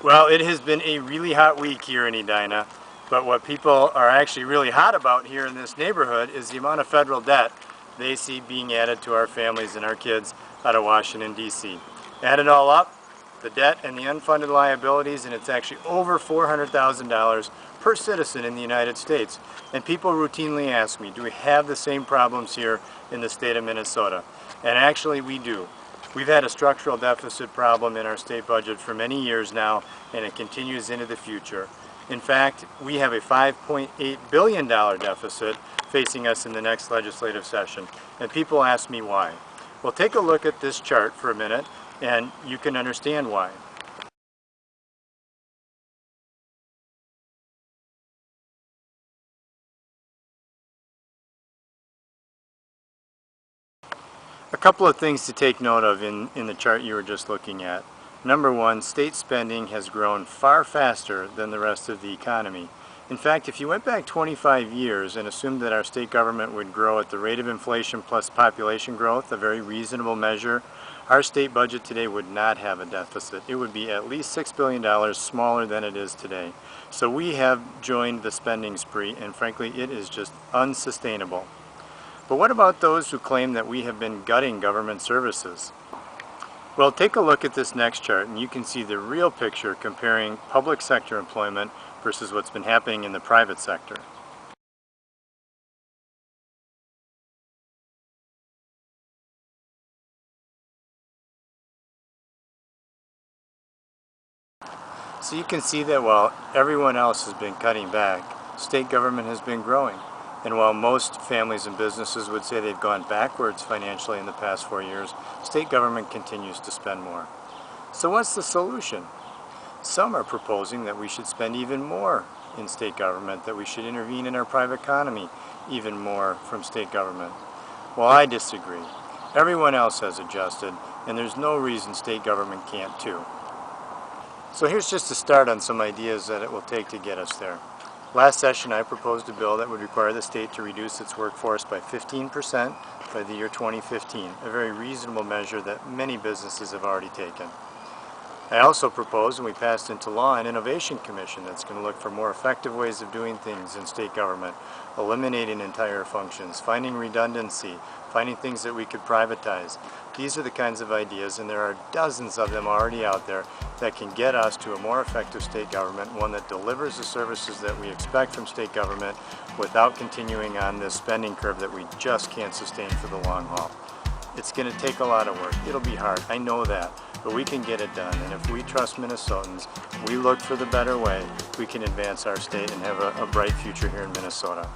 Well, it has been a really hot week here in Edina, but what people are actually really hot about here in this neighborhood is the amount of federal debt they see being added to our families and our kids out of Washington, D.C. Add it all up, the debt and the unfunded liabilities, and it's actually over $400,000 per citizen in the United States. And people routinely ask me, do we have the same problems here in the state of Minnesota? And actually we do. We've had a structural deficit problem in our state budget for many years now, and it continues into the future. In fact, we have a $5.8 billion deficit facing us in the next legislative session, and people ask me why. Well, take a look at this chart for a minute, and you can understand why. A couple of things to take note of in the chart you were just looking at. Number one, state spending has grown far faster than the rest of the economy. In fact, if you went back 25 years and assumed that our state government would grow at the rate of inflation plus population growth, a very reasonable measure, our state budget today would not have a deficit. It would be at least $6 billion smaller than it is today. So we have joined the spending spree, and frankly, it is just unsustainable. But what about those who claim that we have been gutting government services? Well, take a look at this next chart and you can see the real picture comparing public sector employment versus what's been happening in the private sector. So you can see that while everyone else has been cutting back, state government has been growing. And while most families and businesses would say they've gone backwards financially in the past 4 years, state government continues to spend more. So what's the solution? Some are proposing that we should spend even more in state government, that we should intervene in our private economy even more from state government. Well, I disagree. Everyone else has adjusted, and there's no reason state government can't too. So here's just a start on some ideas that it will take to get us there. Last session I proposed a bill that would require the state to reduce its workforce by 15% by the year 2015, a very reasonable measure that many businesses have already taken. I also proposed, and we passed into law, an innovation commission that's going to look for more effective ways of doing things in state government, eliminating entire functions, finding redundancy, finding things that we could privatize. These are the kinds of ideas, and there are dozens of them already out there, that can get us to a more effective state government, one that delivers the services that we expect from state government without continuing on this spending curve that we just can't sustain for the long haul. It's going to take a lot of work. It'll be hard, I know that, but we can get it done. And if we trust Minnesotans, we look for the better way, we can advance our state and have a bright future here in Minnesota.